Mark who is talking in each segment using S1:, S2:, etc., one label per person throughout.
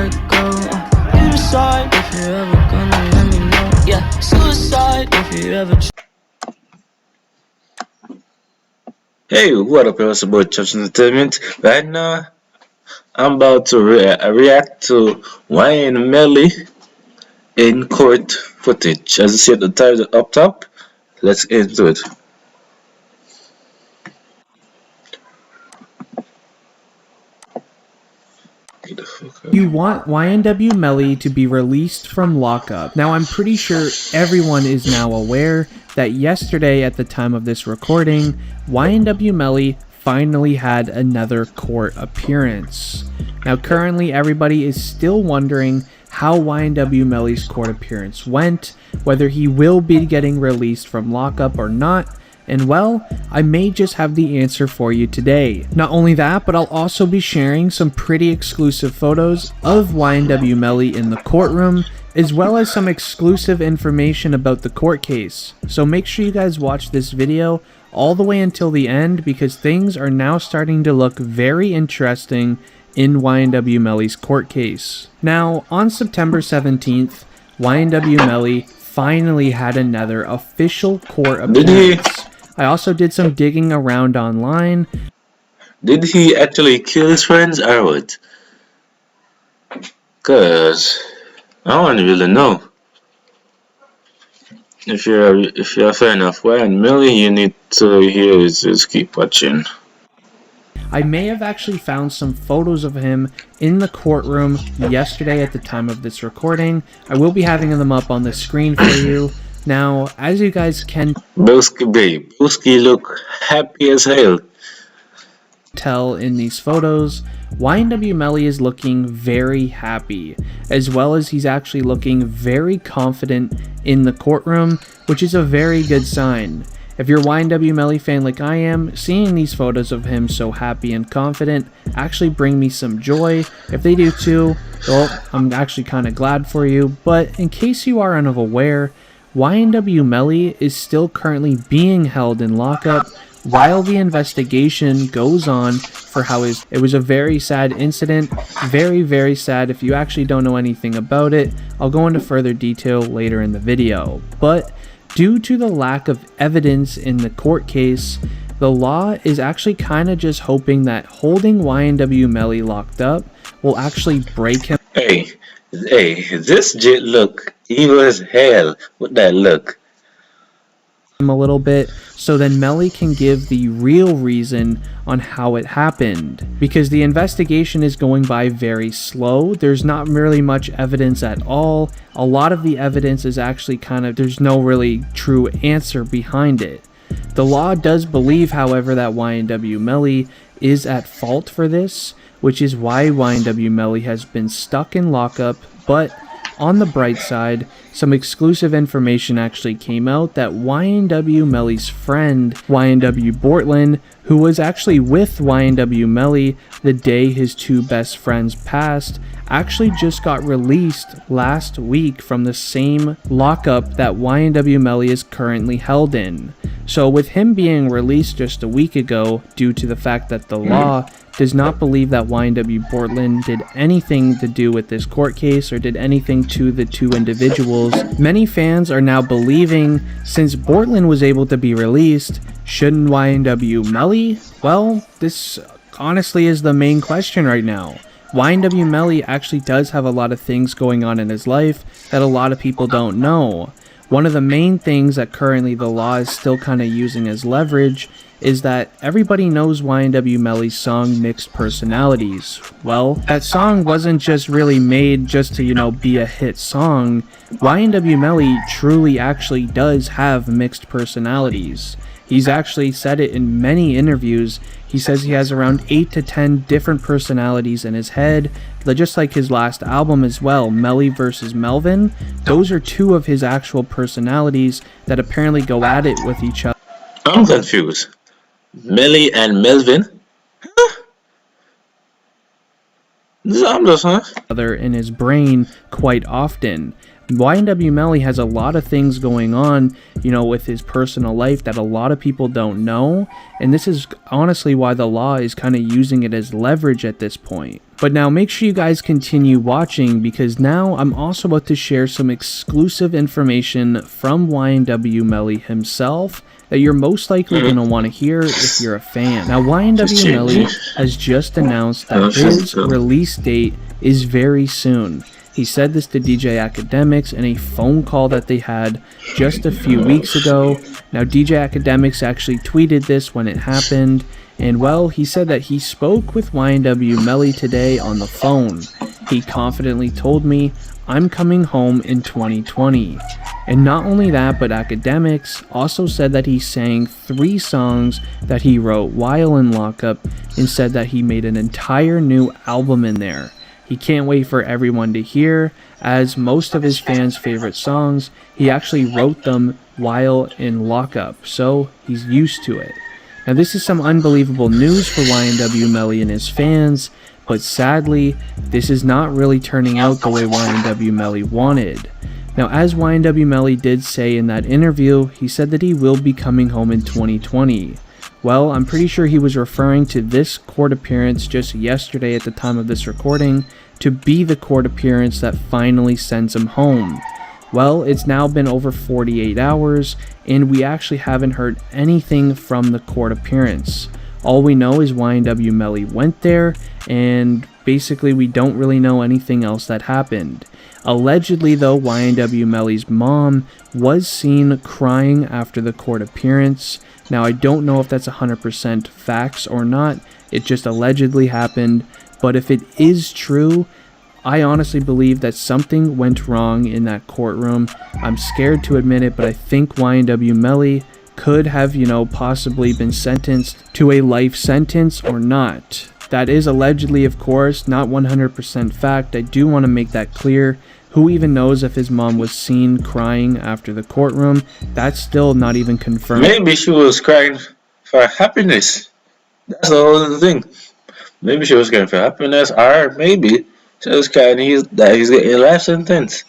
S1: let go. You decide if you're ever gonna let me know. Yeah, suicide if you ever.
S2: Hey, what up, it's about Church Entertainment. Right now, I'm about to react to YNW Melly in court footage. As you see at the title up top, let's get into it.
S3: You want YNW Melly to be released from lockup. Now, I'm pretty sure everyone is now aware that yesterday, at the time of this recording, YNW Melly finally had another court appearance. Now, currently, everybody is still wondering how YNW Melly's court appearance went, whether he will be getting released from lockup or not. And well, I may just have the answer for you today. Not only that, but I'll also be sharing some pretty exclusive photos of YNW Melly in the courtroom, as well as some exclusive information about the court case. So make sure you guys watch this video all the way until the end, because things are now starting to look very interesting in YNW Melly's court case. Now, on September 17th, YNW Melly finally had another official court appearance. I also did some digging around online.
S2: Did he actually kill his friends or what? Cause I want to really know. If you're a fan of YNW Melly, you need to hear is just keep watching.
S3: I may have actually found some photos of him in the courtroom yesterday at the time of this recording. I will be having them up on the screen for you. Now, as you guys can
S2: Broski babe, Broski look happy as hell.
S3: Tell in these photos, YNW Melly is looking very happy, as well as he's actually looking very confident in the courtroom, which is a very good sign. If you're a YNW Melly fan like I am, seeing these photos of him so happy and confident actually bring me some joy. If they do too, well, I'm actually kind of glad for you. But in case you are unaware, YNW Melly is still currently being held in lockup while the investigation goes on for how it was a very sad incident. Very, very sad. If you actually don't know anything about it, I'll go into further detail later in the video. But due to the lack of evidence in the court case, the law is actually kind of just hoping that holding YNW Melly locked up will actually break him.
S2: Hey, this jit look evil as hell with that look.
S3: A little bit, so then Melly can give the real reason on how it happened, because the investigation is going by very slow. There's not really much evidence at all. A lot of the evidence is actually there's no really true answer behind it. The law does believe, however, that YNW Melly is at fault for this, which is why YNW Melly has been stuck in lockup. But on the bright side, some exclusive information actually came out that YNW Melly's friend, YNW Bortland, who was actually with YNW Melly the day his two best friends passed, actually just got released last week from the same lockup that YNW Melly is currently held in. So with him being released just a week ago, due to the fact that the law does not believe that YNW Bortland did anything to do with this court case or did anything to the two individuals, many fans are now believing, since Bortland was able to be released, shouldn't YNW Melly? Well, this honestly is the main question right now. YNW Melly actually does have a lot of things going on in his life that a lot of people don't know. One of the main things that currently the law is still kind of using as leverage is that everybody knows YNW Melly's song Mixed Personalities. Well, that song wasn't just really made just to, be a hit song. YNW Melly truly actually does have mixed personalities. He's actually said it in many interviews. He says he has around 8 to 10 different personalities in his head, just like his last album as well, Melly vs. Melvin. Those are two of his actual personalities that apparently go at it with each other.
S2: I'm confused. Melly and Melvin? Huh?
S3: In his brain quite often. YNW Melly has a lot of things going on, with his personal life that a lot of people don't know, and this is honestly why the law is kind of using it as leverage at this point. But now make sure you guys continue watching, because now I'm also about to share some exclusive information from YNW Melly himself that you're most likely going to want to hear if you're a fan. Now YNW Melly has just announced that his release date is very soon. He said this to DJ Academics in a phone call that they had just a few weeks ago. Now DJ Academics actually tweeted this when it happened, and well, he said that he spoke with YNW Melly today on the phone. He confidently told me, "I'm coming home in 2020. And not only that, but Academics also said that he sang 3 songs that he wrote while in lockup, and said that he made an entire new album in there. He can't wait for everyone to hear, as most of his fans' favorite songs, he actually wrote them while in lockup, so he's used to it. Now this is some unbelievable news for YNW Melly and his fans, but sadly, this is not really turning out the way YNW Melly wanted. Now as YNW Melly did say in that interview, he said that he will be coming home in 2020. Well, I'm pretty sure he was referring to this court appearance just yesterday at the time of this recording to be the court appearance that finally sends him home. Well, it's now been over 48 hours, and we actually haven't heard anything from the court appearance. All we know is YNW Melly went there, and basically we don't really know anything else that happened. Allegedly though, YNW Melly's mom was seen crying after the court appearance. Now I don't know if that's 100% facts or not, it just allegedly happened, but if it is true, I honestly believe that something went wrong in that courtroom. I'm scared to admit it, but I think YNW Melly could have, possibly been sentenced to a life sentence or not. That is allegedly, of course, not 100% fact. I do want to make that clear. Who even knows if his mom was seen crying after the courtroom? That's still not even confirmed.
S2: Maybe she was crying for happiness. That's the whole thing. Maybe she was crying for happiness, or maybe she was crying that he's getting a life sentence.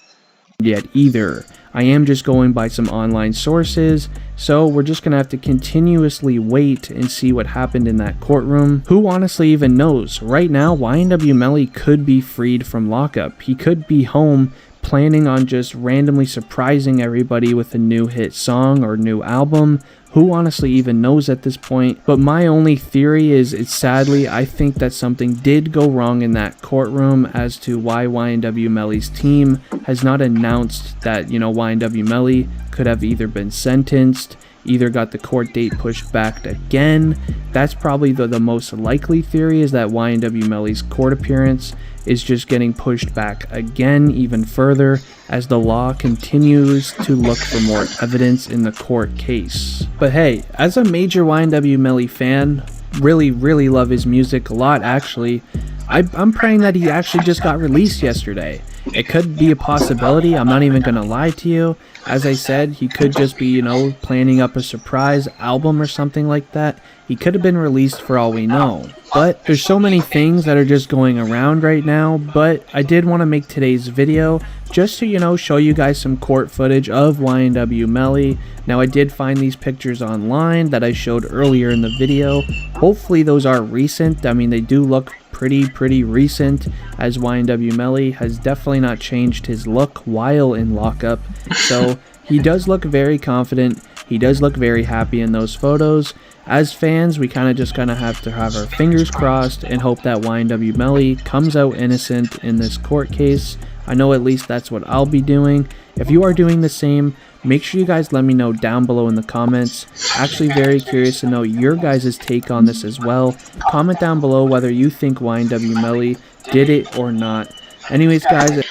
S3: Yet either. I am just going by some online sources, so we're just gonna have to continuously wait and see what happened in that courtroom. Who honestly even knows? Right now, YNW Melly could be freed from lockup. He could be home planning on just randomly surprising everybody with a new hit song or new album. Who honestly even knows at this point? But my only theory is, sadly, I think that something did go wrong in that courtroom as to why YNW Melly's team has not announced that, YNW Melly could have either been sentenced, either got the court date pushed back again. That's probably the most likely theory, is that YNW Melly's court appearance is just getting pushed back again even further as the law continues to look for more evidence in the court case. But hey, as a major YNW Melly fan, really love his music a lot actually, I'm praying that he actually just got released yesterday. It could be a possibility, I'm not even gonna lie to you. As I said, he could just be, planning up a surprise album or something like that. He could have been released for all we know. But there's so many things that are just going around right now, but I did want to make today's video just to, show you guys some court footage of YNW Melly. Now I did find these pictures online that I showed earlier in the video. Hopefully those are recent. I mean, they do look pretty recent, as YNW Melly has definitely not changed his look while in lockup. So he does look very confident. He does look very happy in those photos. As fans, we kind of just have to have our fingers crossed and hope that YNW Melly comes out innocent in this court case. I know at least that's what I'll be doing. If you are doing the same, make sure you guys let me know down below in the comments. Actually very curious to know your guys' take on this as well. Comment down below whether you think YNW Melly did it or not. Anyways guys,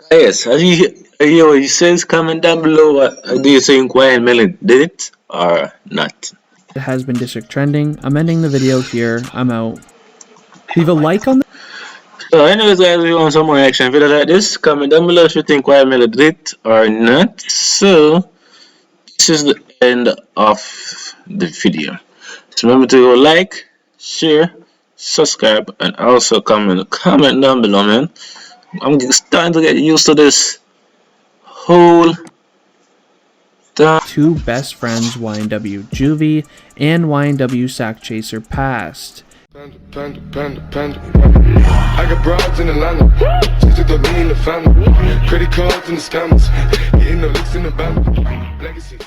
S2: Yes, as you hear what he says, comment down below. Do you think YN Melly did it or not?
S3: it has been district trending. I'm ending the video here. I'm out. Leave a like on the
S2: So anyways guys, if you want some more reaction videos like this, comment down below if you think YN Melly did it or not. So this is the end of the video. So remember to go like, share, subscribe, and also comment down below, man. I'm starting to get used to this whole time.
S3: two best friends, YNW Juvie and YNW Sack Chaser Past.
S4: Panda, panda, panda. I got broads in Atlanta. Just took the lean in the family. Credit cards and the scammers. Getting the licks in the band. Legacies.